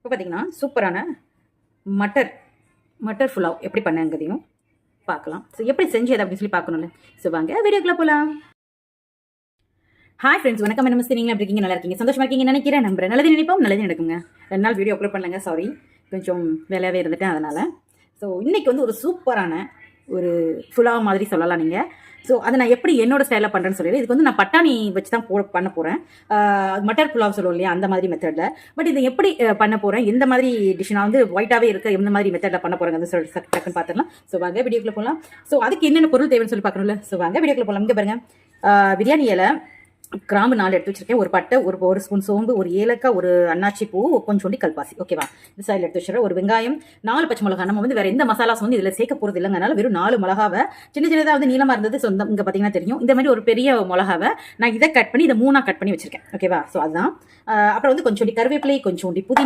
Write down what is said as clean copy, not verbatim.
இப்போ பார்த்தீங்கன்னா சூப்பரான மட்டர் மட்டர் புலாவ் எப்படி பண்ணங்கிறதையும் பார்க்கலாம். ஸோ எப்படி செஞ்சது அப்படின்னு சொல்லி பார்க்கணும்ல. ஸோ வாங்க வீடியோக்குள்ளே போகலாம். ஹாய் ஃப்ரெண்ட்ஸ், வணக்கம். நமஸ்தே. நீங்கள் எப்படி இருக்கீங்க? நல்லா இருக்கீங்க, சந்தோஷமா இருக்கீங்க நினைக்கிறேன். நம்புறேன் நல்லது நினைப்போம், நல்லது நடக்குங்க. 2 நாள் வீடியோ அப்லோட் பண்ணலங்க, சாரி, கொஞ்சம் வேலையாகவே இருந்துட்டேன் அதனால். ஸோ இன்றைக்கி வந்து ஒரு சூப்பரான ஒரு புலாவ் மாதிரி சொல்லலாம் நீங்கள். ஸோ அதை நான் எப்படி என்னோட ஸ்டைலில் பண்ணுறேன்னு சொல்லிடுறேன். இதுக்கு வந்து நான் பட்டாணி வச்சு தான் பண்ண போகிறேன். மட்டர் புலாவ் சொல்லுவோம் இல்லையா, அந்த மாதிரி மெத்தடில். பட் இதை எப்படி பண்ண போகிறேன், எந்த மாதிரி டிஷ் நான் வந்து ஒயிட்டாகவே இருக்க எந்த மாதிரி மெத்தடில் பண்ண போகிறேங்க சொல்லி டக்குன்னு பார்த்துடலாம். ஸோ வாங்க வீடியோக்குள்ளே போகலாம். ஸோ அதுக்கு என்னென்ன பொருள் தேவைன்னு சொல்லி பார்க்கணும்ல. ஸோ வாங்க வீடியோக்குள்ளே போகலாம். இங்கே பாருங்கள், பிரியாணி இலை, கிராம்பு 4 எடுத்து வச்சிருக்கேன், ஒரு பட்டை, ஒரு ஸ்பூன் சோம்பு, ஒரு ஏலக்காய், ஒரு அன்னாச்சி பூ, கொஞ்சோண்டி கல்பாசி. ஓகேவா, இந்த சைடில் எடுத்து வச்சுருக்கேன். ஒரு வெங்காயம், 4 பச்சை மிளகா. நம்ம வந்து வேறு எந்த மசாலாஸ் வந்து இதில் சேர்க்க போகிறது இல்லைங்க, அதனால வெறும் 4 மிளகாவை சின்ன சின்னதாக வந்து நீளமாக இருந்தது. ஸோ இங்கே பார்த்தீங்கன்னா தெரியும், இந்த மாதிரி ஒரு பெரிய மிளகாவை நான் இதை கட் பண்ணி இதை 3ஆக கட் பண்ணி வச்சிருக்கேன். ஓகேவா, ஸோ அதுதான். அப்புறம் வந்து கொஞ்சோண்டி கருவேப்பிலை, கொஞ்சோண்டி புதினா,